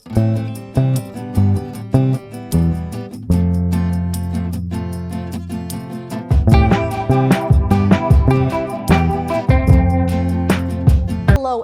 Hello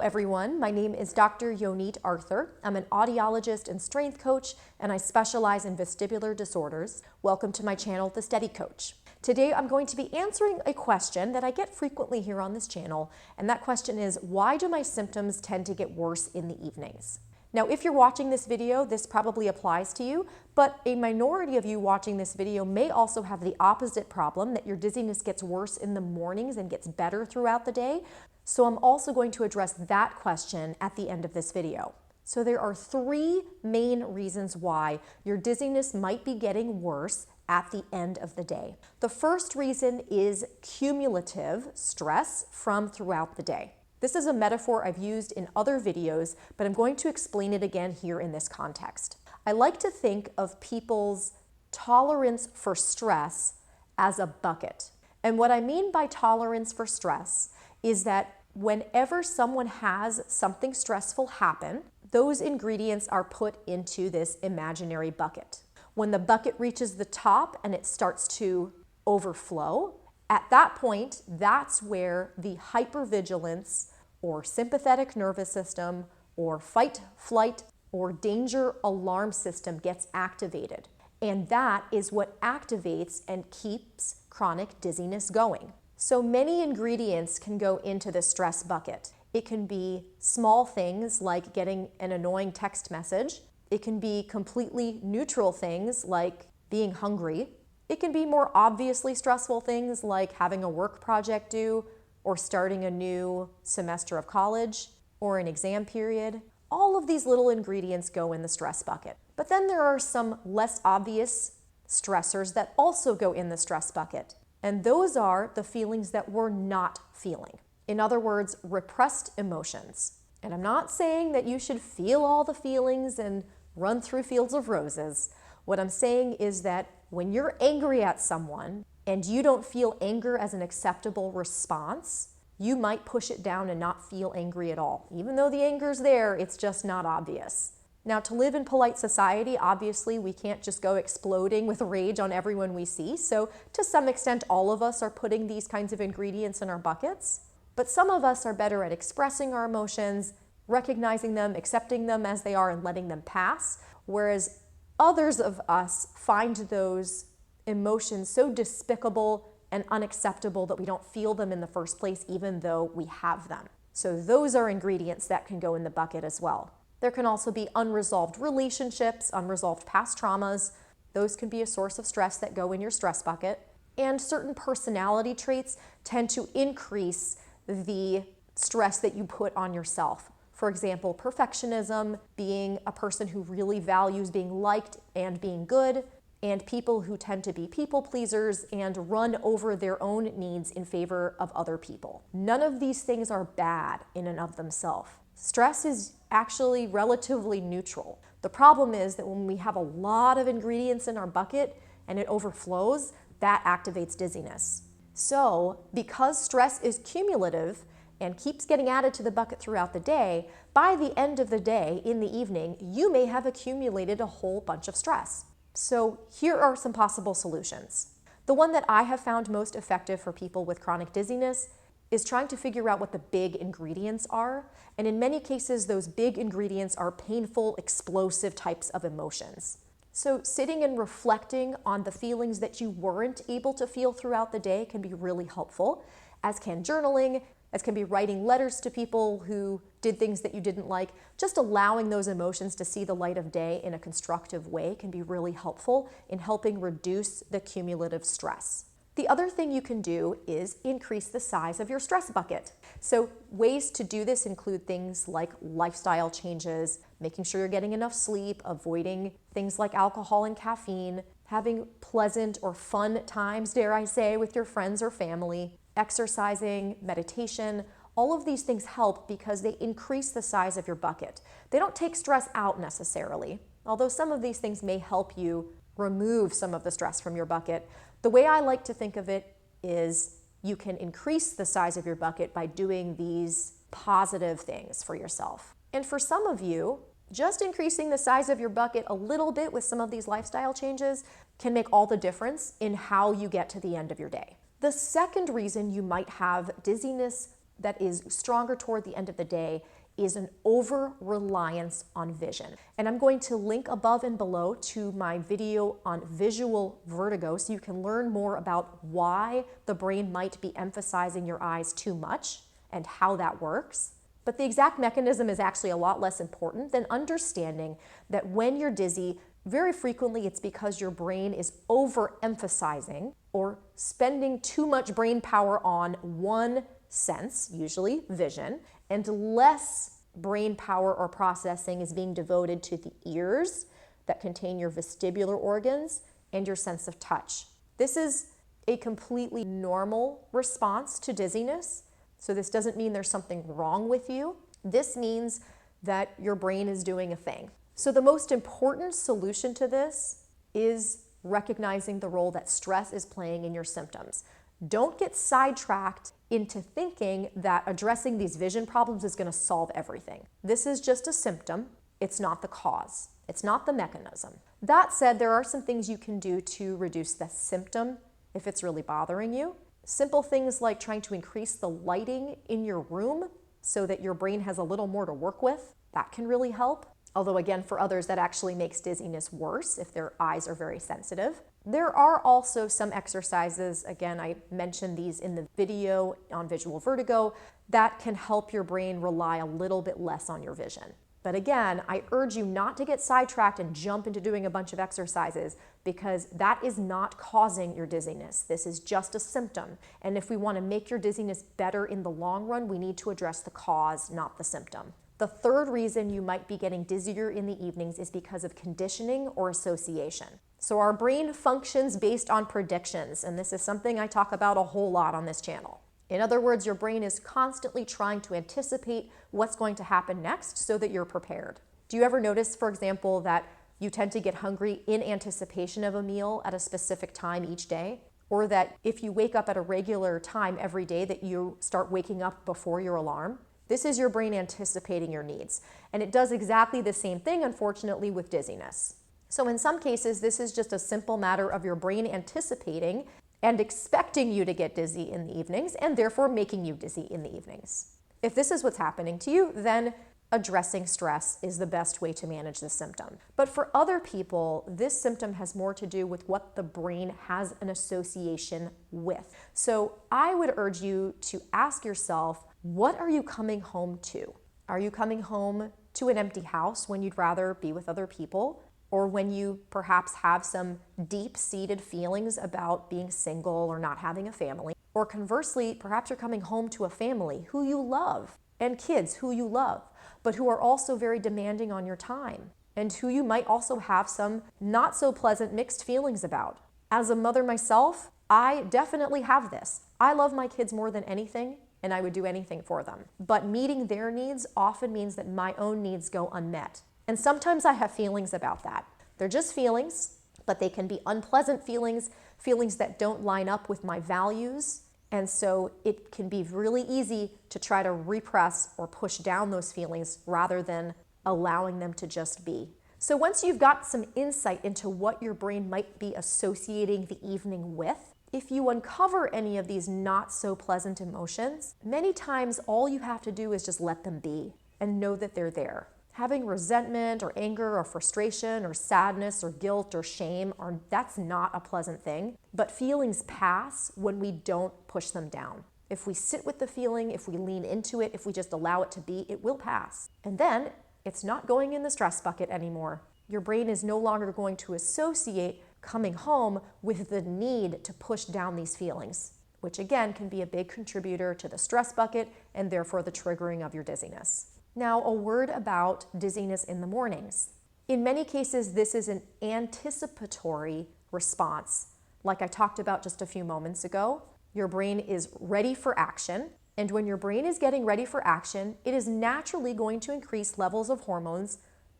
everyone, my name is Dr. Yonit Arthur. I'm an audiologist and strength coach, and I specialize in vestibular disorders. Welcome to my channel, The Steady Coach. Today I'm going to be answering a question that I get frequently here on this channel, and that question is, why do my symptoms tend to get worse in the evenings? Now, if you're watching this video, this probably applies to you, but a minority of you watching this video may also have the opposite problem, that your dizziness gets worse in the mornings and gets better throughout the day. So I'm also going to address that question at the end of this video. So there are three main reasons why your dizziness might be getting worse at the end of the day. The first reason is cumulative stress from throughout the day. This is a metaphor I've used in other videos, but I'm going to explain it again here in this context. I like to think of people's tolerance for stress as a bucket. And what I mean by tolerance for stress is that whenever someone has something stressful happen, those ingredients are put into this imaginary bucket. When the bucket reaches the top and it starts to overflow, at that point, that's where the hypervigilance or sympathetic nervous system or fight, flight, or danger alarm system gets activated. And that is what activates and keeps chronic dizziness going. So many ingredients can go into the stress bucket. It can be small things like getting an annoying text message. It can be completely neutral things like being hungry. It can be more obviously stressful things like having a work project due, or starting a new semester of college, or an exam period. All of these little ingredients go in the stress bucket. But then there are some less obvious stressors that also go in the stress bucket. And those are the feelings that we're not feeling. In other words, repressed emotions. And I'm not saying that you should feel all the feelings and run through fields of roses. What I'm saying is that when you're angry at someone and you don't feel anger as an acceptable response, you might push it down and not feel angry at all. Even though the anger's there, it's just not obvious. Now, to live in polite society, obviously we can't just go exploding with rage on everyone we see. So to some extent, all of us are putting these kinds of ingredients in our buckets. But some of us are better at expressing our emotions, recognizing them, accepting them as they are, and letting them pass. Whereas others of us find those emotions so despicable and unacceptable that we don't feel them in the first place, even though we have them. So those are ingredients that can go in the bucket as well. There can also be unresolved relationships, unresolved past traumas. Those can be a source of stress that go in your stress bucket. And certain personality traits tend to increase the stress that you put on yourself. For example, perfectionism, being a person who really values being liked and being good, and people who tend to be people pleasers and run over their own needs in favor of other people. None of these things are bad in and of themselves. Stress is actually relatively neutral. The problem is that when we have a lot of ingredients in our bucket and it overflows, that activates dizziness. So, because stress is cumulative and keeps getting added to the bucket throughout the day, by the end of the day, in the evening, you may have accumulated a whole bunch of stress. So here are some possible solutions. The one that I have found most effective for people with chronic dizziness is trying to figure out what the big ingredients are. And in many cases, those big ingredients are painful, explosive types of emotions. So sitting and reflecting on the feelings that you weren't able to feel throughout the day can be really helpful, as can journaling, as can be writing letters to people who did things that you didn't like. Just allowing those emotions to see the light of day in a constructive way can be really helpful in helping reduce the cumulative stress. The other thing you can do is increase the size of your stress bucket. So ways to do this include things like lifestyle changes, making sure you're getting enough sleep, avoiding things like alcohol and caffeine, having pleasant or fun times, dare I say, with your friends or family, exercising, meditation. All of these things help because they increase the size of your bucket. They don't take stress out necessarily, although some of these things may help you remove some of the stress from your bucket. The way I like to think of it is you can increase the size of your bucket by doing these positive things for yourself. And for some of you, just increasing the size of your bucket a little bit with some of these lifestyle changes can make all the difference in how you get to the end of your day. The second reason you might have dizziness that is stronger toward the end of the day is an over-reliance on vision. And I'm going to link above and below to my video on visual vertigo so you can learn more about why the brain might be emphasizing your eyes too much and how that works. But the exact mechanism is actually a lot less important than understanding that when you're dizzy, very frequently it's because your brain is overemphasizing or spending too much brain power on one sense, usually vision, and less brain power or processing is being devoted to the ears that contain your vestibular organs and your sense of touch. This is a completely normal response to dizziness. So this doesn't mean there's something wrong with you. This means that your brain is doing a thing. So the most important solution to this is recognizing the role that stress is playing in your symptoms. Don't get sidetracked into thinking that addressing these vision problems is going to solve everything. This is just a symptom. It's not the cause. It's not the mechanism. That said, there are some things you can do to reduce the symptom if it's really bothering you. Simple things like trying to increase the lighting in your room so that your brain has a little more to work with. That can really help. Although again, for others, that actually makes dizziness worse if their eyes are very sensitive. There are also some exercises, again, I mentioned these in the video on visual vertigo, that can help your brain rely a little bit less on your vision. But again, I urge you not to get sidetracked and jump into doing a bunch of exercises because that is not causing your dizziness. This is just a symptom. And if we want to make your dizziness better in the long run, we need to address the cause, not the symptom. The third reason you might be getting dizzier in the evenings is because of conditioning or association. So our brain functions based on predictions, and this is something I talk about a whole lot on this channel. In other words, your brain is constantly trying to anticipate what's going to happen next so that you're prepared. Do you ever notice, for example, that you tend to get hungry in anticipation of a meal at a specific time each day? Or that if you wake up at a regular time every day that you start waking up before your alarm? This is your brain anticipating your needs. And it does exactly the same thing, unfortunately, with dizziness. So in some cases, this is just a simple matter of your brain anticipating and expecting you to get dizzy in the evenings and therefore making you dizzy in the evenings. If this is what's happening to you, then addressing stress is the best way to manage this symptom. But for other people, this symptom has more to do with what the brain has an association with. So I would urge you to ask yourself, what are you coming home to? Are you coming home to an empty house when you'd rather be with other people? Or when you perhaps have some deep-seated feelings about being single or not having a family? Or conversely, perhaps you're coming home to a family who you love and kids who you love, but who are also very demanding on your time and who you might also have some not so pleasant mixed feelings about. As a mother myself, I definitely have this. I love my kids more than anything, and I would do anything for them. But meeting their needs often means that my own needs go unmet. And sometimes I have feelings about that. They're just feelings, but they can be unpleasant feelings, feelings that don't line up with my values. And so it can be really easy to try to repress or push down those feelings rather than allowing them to just be. So once you've got some insight into what your brain might be associating the evening with, if you uncover any of these not so pleasant emotions, many times all you have to do is just let them be and know that they're there. Having resentment or anger or frustration or sadness or guilt or shame, that's not a pleasant thing. But feelings pass when we don't push them down. If we sit with the feeling, if we lean into it, if we just allow it to be, it will pass. And then it's not going in the stress bucket anymore. Your brain is no longer going to associate coming home with the need to push down these feelings, which again can be a big contributor to the stress bucket and therefore the triggering of your dizziness. Now, a word about dizziness in the mornings. In many cases, this is an anticipatory response. Like I talked about just a few moments ago, your brain is ready for action. And when your brain is getting ready for action, it is naturally going to increase levels of hormones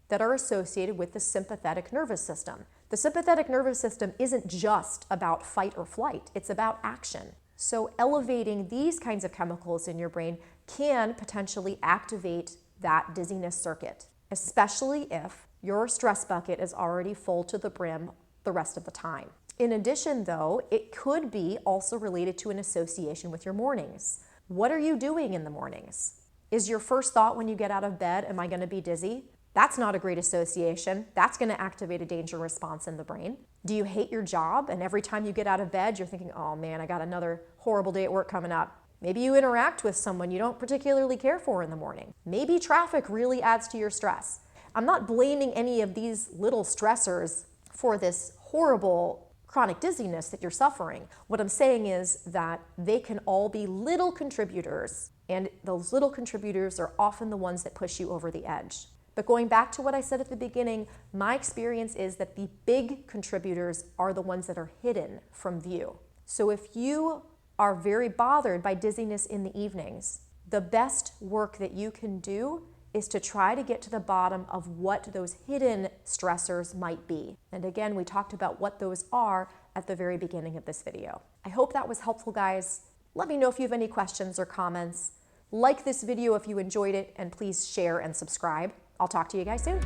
that are associated with the sympathetic nervous system. The sympathetic nervous system isn't just about fight or flight, it's about action. So elevating these kinds of chemicals in your brain can potentially activate that dizziness circuit. especially if your stress bucket is already full to the brim the rest of the time. In addition, though, it could be also related to an association with your mornings. What are you doing in the mornings? Is your first thought when you get out of bed, am I going to be dizzy? That's not a great association. That's going to activate a danger response in the brain. Do you hate your job and every time you get out of bed, you're thinking, oh man, I got another horrible day at work coming up? Maybe you interact with someone you don't particularly care for in the morning. Maybe traffic really adds to your stress. I'm not blaming any of these little stressors for this horrible chronic dizziness that you're suffering. What I'm saying is that they can all be little contributors, and those little contributors are often the ones that push you over the edge. But going back to what I said at the beginning, my experience is that the big contributors are the ones that are hidden from view. So if you are very bothered by dizziness in the evenings, the best work that you can do is to try to get to the bottom of what those hidden stressors might be. And again, we talked about what those are at the very beginning of this video. I hope that was helpful, guys. Let me know if you have any questions or comments. Like this video if you enjoyed it, and please share and subscribe. I'll talk to you guys soon.